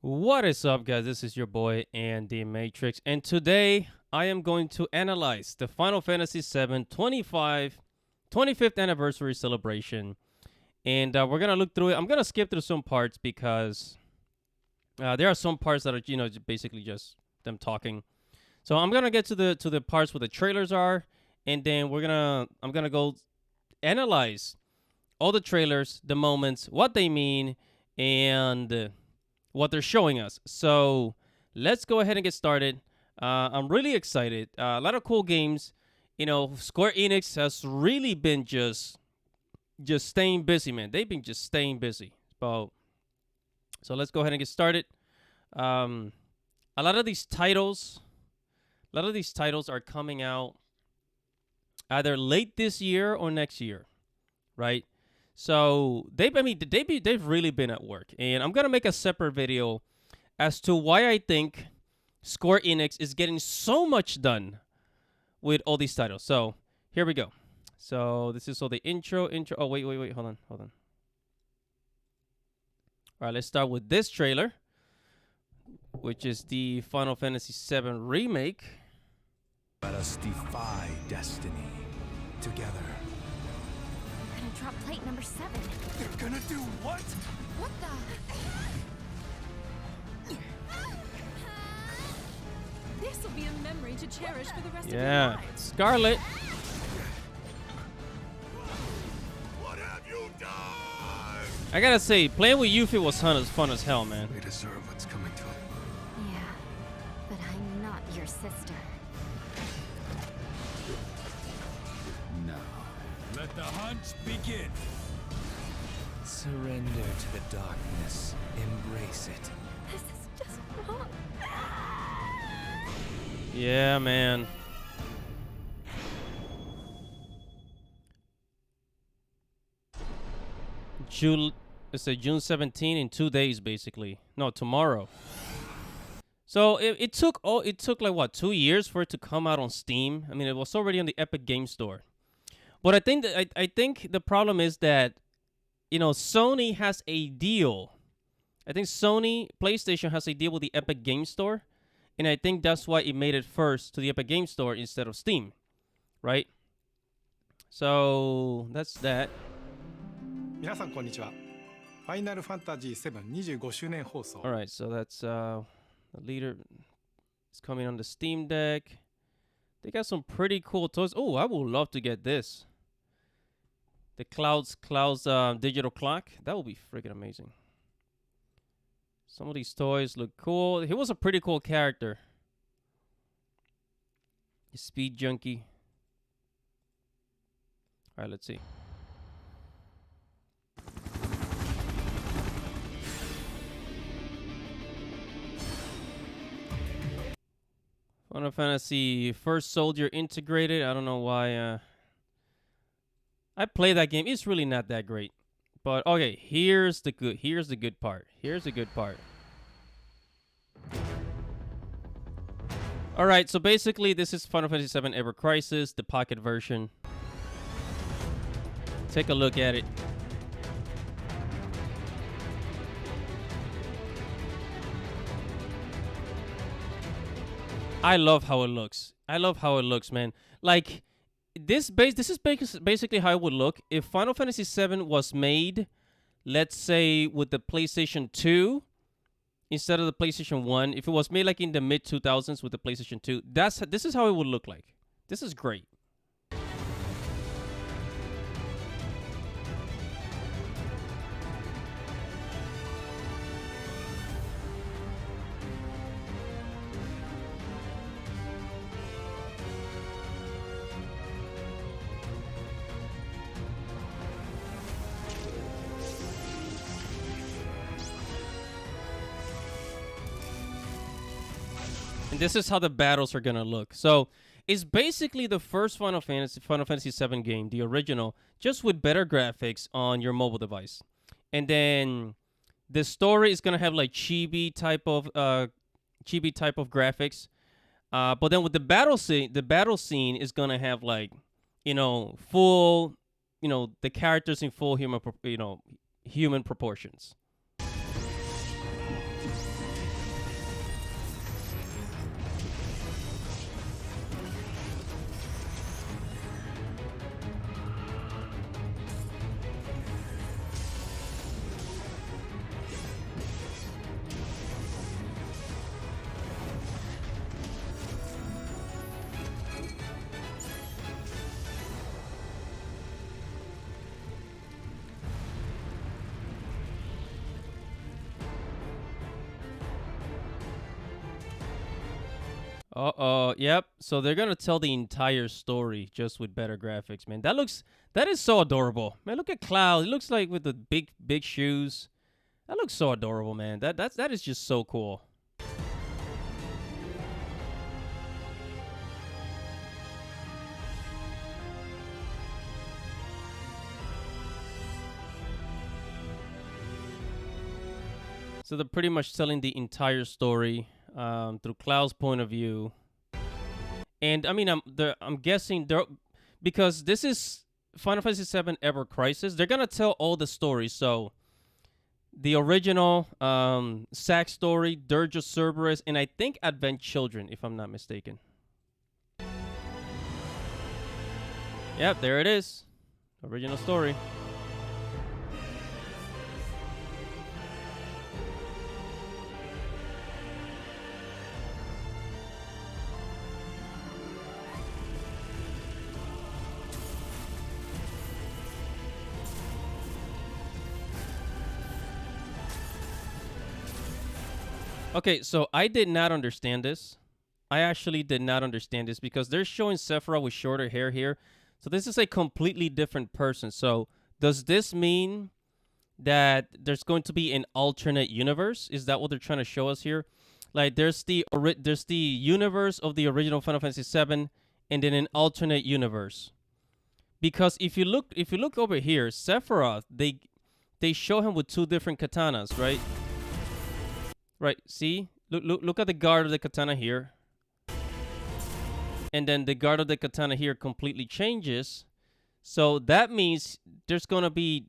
What is up, guys? This is your boy Andy Matrix, and today I am going to analyze the Final Fantasy VII 25th anniversary celebration, and we're gonna look through it. I'm gonna skip through some parts because there are some parts that are basically just them talking. So I'm gonna get to the parts where the trailers are, and then I'm gonna go analyze all the trailers, the moments, what they mean, and what they're showing us. So let's go ahead and get started. I'm really excited. A lot of cool games. Square Enix has really been just staying busy, man. They've been just staying busy. So let's go ahead and get started. A lot of these titles are coming out either late this year or next year, right? So they've really been at work, and I'm gonna make a separate video as to why I think Square Enix is getting so much done with all these titles. So here we go. So this is all the intro. Oh wait, hold on. All right, let's start with this trailer, which is the Final Fantasy VII remake. Let us defy destiny together. Drop plate number 7. You're gonna do what? What the? This will be a memory to cherish for the rest of your life. Scarlet. What have you done? I gotta say, playing with Yuffie was fun as hell, man. We deserve what's coming to it. Yeah, but I'm not your sister. Let the hunt begin. Surrender to the darkness. Embrace it. This is just wrong. Yeah, man. It's June 17 in 2 days, basically. No, tomorrow. So it took like what, 2 years for it to come out on Steam. I mean, it was already on the Epic Game Store. But I think the problem is that, Sony has a deal. I think PlayStation has a deal with the Epic Game Store, and I think that's why it made it first to the Epic Game Store instead of Steam, right? So that's that. 皆さんこんにちは。ファイナルファンタジー7 25周年放送。 All right, so that's the leader is coming on the Steam Deck. They got some pretty cool toys. Oh, I would love to get this. The Cloud's digital clock. That would be freaking amazing. Some of these toys look cool. He was a pretty cool character. Speed Junkie. All right, let's see. Final Fantasy First Soldier integrated. I don't know why. I play that game. It's really not that great. But okay, here's the good part. All right, so basically this is Final Fantasy VII Ever Crisis, the pocket version. Take a look at it. I love how it looks. Man. Like this is basically how it would look if Final Fantasy VII was made, let's say, with the PlayStation 2 instead of the PlayStation 1. If it was made like in the mid 2000s with the PlayStation 2, this is how it would look like. This is great. And this is how the battles are gonna look. So it's basically the first Final Fantasy VII game, the original, just with better graphics on your mobile device. And then the story is gonna have like chibi type of graphics. But then with the battle scene is gonna have like, full, the characters in full human proportions. Yep. So they're gonna tell the entire story just with better graphics, man. That is so adorable, man. Look at Cloud. It looks like with the big shoes. That looks so adorable, man. That is just so cool. So they're pretty much telling the entire story through Cloud's point of view. And I mean, I'm guessing because this is Final Fantasy VII Ever Crisis. They're gonna tell all the stories. So the original Zack story, Dirge of Cerberus, and I think Advent Children, if I'm not mistaken. Yep, there it is. Original story. Okay, so I did not understand this. I actually did not understand this because they're showing Sephiroth with shorter hair here. So this is a completely different person. So does this mean that there's going to be an alternate universe? Is that what they're trying to show us here? Like there's the universe of the original Final Fantasy VII, and then an alternate universe. Because if you look over here, Sephiroth, they show him with two different katanas, right? Right, see? Look at the guard of the katana here. And then the guard of the katana here completely changes. So that means there's going to be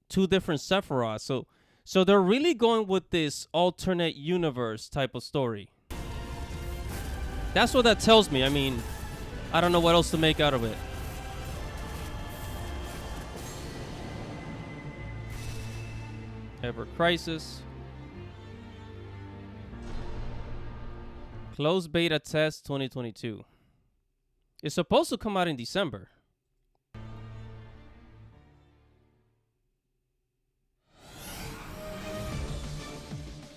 two different Sephiroth. So they're really going with this alternate universe type of story. That's what that tells me. I mean, I don't know what else to make out of it. Ever Crisis. Closed beta test 2022. It's supposed to come out in December.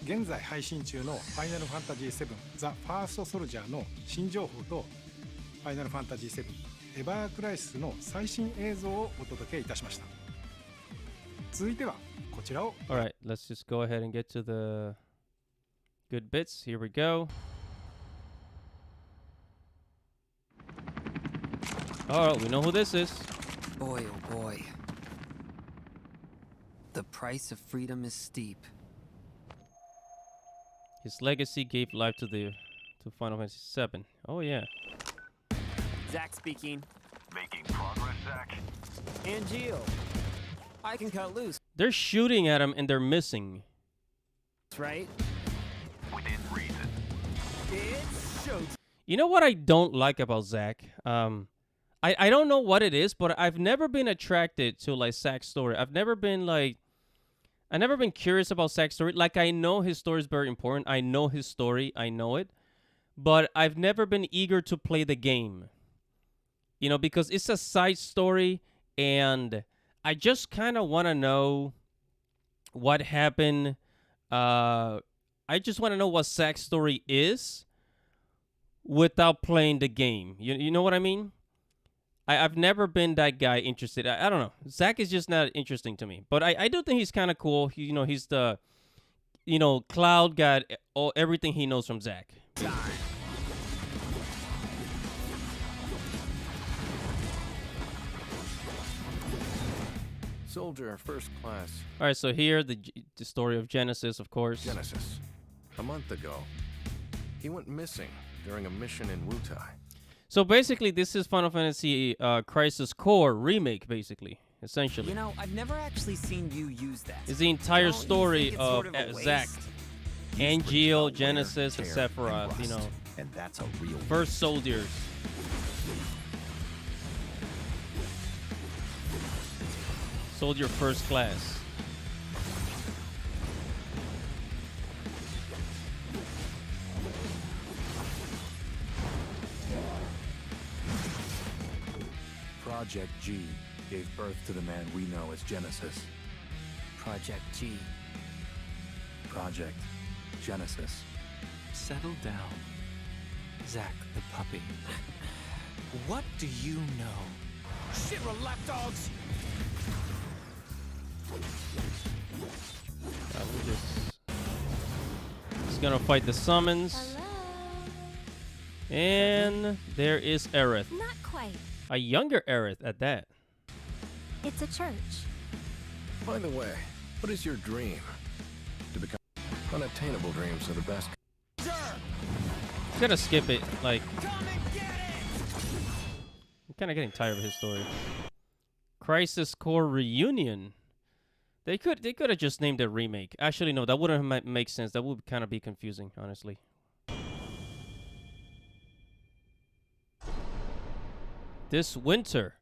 現在配信中のファイナルファンタジー7ザ・ファーストソルジャーの新情報とファイナルファンタジー7エバークライシスの最新映像をお届けいたしました。続いてはこちらを。Alright, let's just go ahead and get to the good bits. Here we go. Alright, we know who this is. Boy, oh boy. The price of freedom is steep. His legacy gave life to Final Fantasy VII. Oh yeah. Zack speaking. Making progress, Zack? And Geo. I can cut loose, They're shooting at him and they're missing. right? Within reason. It's showtime. You know what I don't like about Zack? I don't know what it is, but I've never been attracted to like Zack's story. I've never been curious about Zack's story. Like I know his story is very important. I know his story. I know it. But I've never been eager to play the game. You know, because it's a side story and I just kind of want to know what happened. I just want to know what Zack's story is without playing the game. You know what I mean? I've never been that guy interested. I don't know. Zack is just not interesting to me. But I do think he's kind of cool. He's the, Cloud got everything he knows from Zack. Soldier, first class. All right, so here, the story of Genesis, of course. Genesis. A month ago, he went missing during a mission in Wutai. So basically, this is Final Fantasy Crisis Core remake, basically, essentially. You know, I've never actually seen you use that. It's the entire Don't you story think it's of sort of a Zack, waste? Angel, Genesis, and tear, Sephiroth, and rust. And that's a real first soldiers. Soldier first class. Project G gave birth to the man we know as Genesis. Project G. Project Genesis. Settle down. Zack the puppy. What do you know? Shira lapdogs! He's gonna fight the summons. Hello? And there is Aerith. Not quite. A younger Aerith at that. It's a church. By the way, what is your dream? To become unattainable dreams are the best. Sir! I'm gonna skip it. Like, Come and get it! I'm kind of getting tired of his story. Crisis Core Reunion. They could have just named it remake. Actually, no, that wouldn't make sense. That would kind of be confusing, honestly. This winter,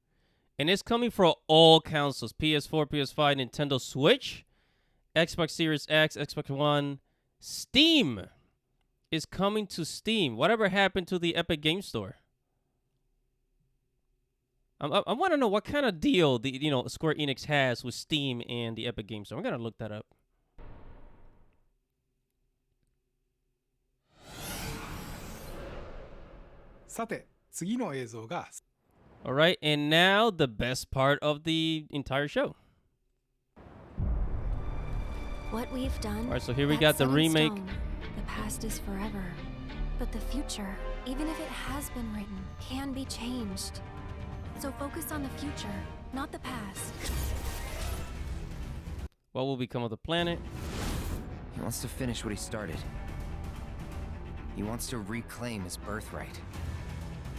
and it's coming for all consoles: PS4, PS5, Nintendo Switch, Xbox Series X, Xbox One, Steam is coming to Steam. Whatever happened to the Epic Game Store? I want to know what kind of deal the Square Enix has with Steam and the Epic Game Store. I'm gonna look that up. All right, and now the best part of the entire show. What we've done. All right, so here we that's got the set in remake. stone. The past is forever, but the future, even if it has been written, can be changed. So focus on the future, not the past. What will become of the planet? He wants to finish what he started. He wants to reclaim his birthright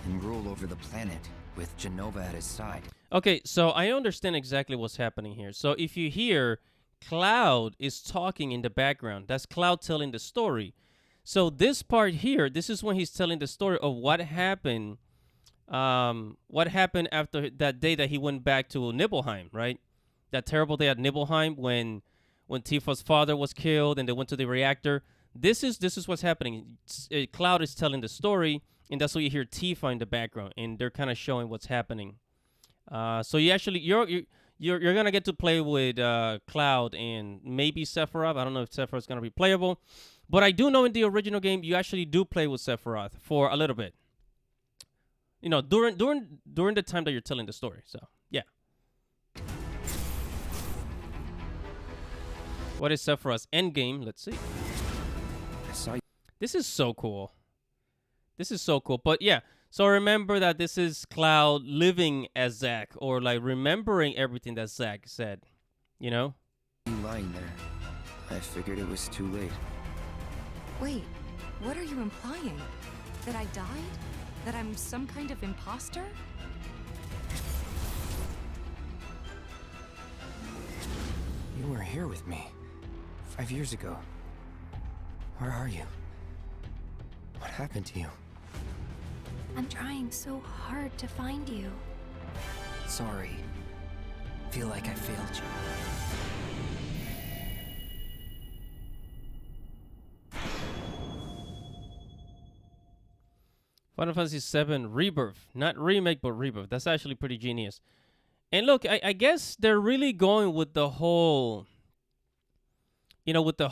and rule over the planet with Genova at his side. Okay, so I understand exactly what's happening here. So if you hear Cloud is talking in the background, that's Cloud telling the story. So this part here, this is when he's telling the story of what happened. What happened after that day that he went back to Nibelheim, right? That terrible day at Nibelheim when Tifa's father was killed and they went to the reactor. This is what's happening. Cloud is telling the story, and that's why you hear Tifa in the background, and they're kind of showing what's happening. So you're gonna get to play with Cloud and maybe Sephiroth. I don't know if Sephiroth's gonna be playable, but I do know in the original game you actually do play with Sephiroth for a little bit. During the time that you're telling the story. So yeah. What is Sephiroth's endgame? Let's see. I saw you. This is so cool. This is so cool. But yeah, so remember that this is Cloud living as Zack, or like remembering everything that Zack said. You lying there. I figured it was too late. Wait, what are you implying? That I died? That I'm some kind of imposter? You were here with me 5 years ago. Where are you? What happened to you? I'm trying so hard to find you. Sorry. Feel like I failed you. Final Fantasy VII Rebirth. Not remake, but Rebirth. That's actually pretty genius. And look, I guess they're really going with the whole, not the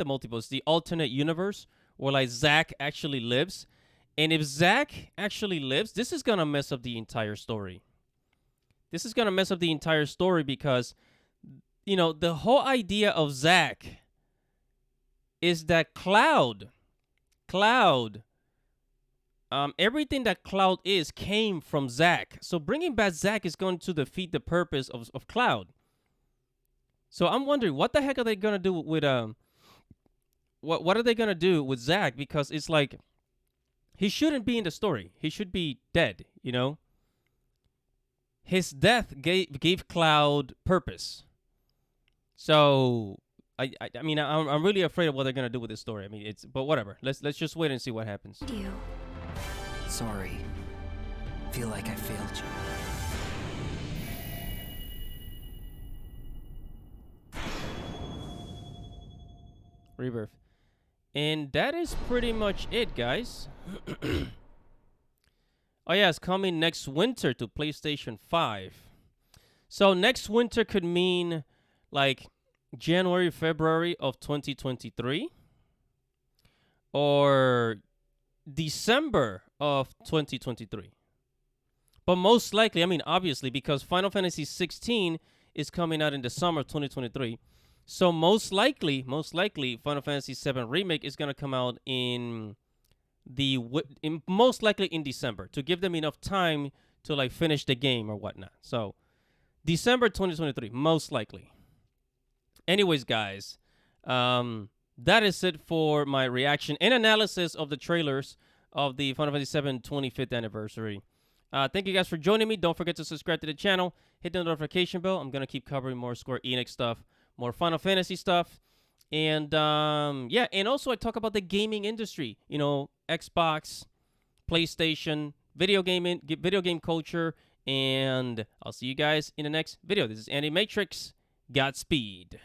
multiverse, the alternate universe where like Zack actually lives. And if Zack actually lives, this is gonna mess up the entire story. This is gonna mess up the entire story because, the whole idea of Zack is that Cloud, everything that Cloud is came from Zack. So bringing back Zack is going to defeat the purpose of Cloud. So I'm wondering, what the heck are they gonna do with what are they gonna do with Zack? Because it's like he shouldn't be in the story. He should be dead. His death gave Cloud purpose. So I'm really afraid of what they're gonna do with this story. But whatever. Let's just wait and see what happens. You. Sorry. Feel like I failed you. Rebirth. And that is pretty much it, guys. Oh yeah, it's coming next winter to PlayStation 5. So next winter could mean like January, February of 2023. or December of 2023. But most likely, I mean, obviously, because Final Fantasy 16 is coming out in the summer of 2023. So most likely, Final Fantasy 7 Remake is going to come out most likely in December to give them enough time to like finish the game or whatnot. So December 2023, most likely. Anyways, guys, that is it for my reaction and analysis of the trailers of the Final Fantasy 7 25th anniversary. Thank you guys for joining me. Don't forget to subscribe to the channel. Hit the notification bell. I'm going to keep covering more Square Enix stuff, more Final Fantasy stuff. And yeah, and also I talk about the gaming industry, you know, Xbox, PlayStation, video game culture, and I'll see you guys in the next video. This is Andy Matrix. Godspeed.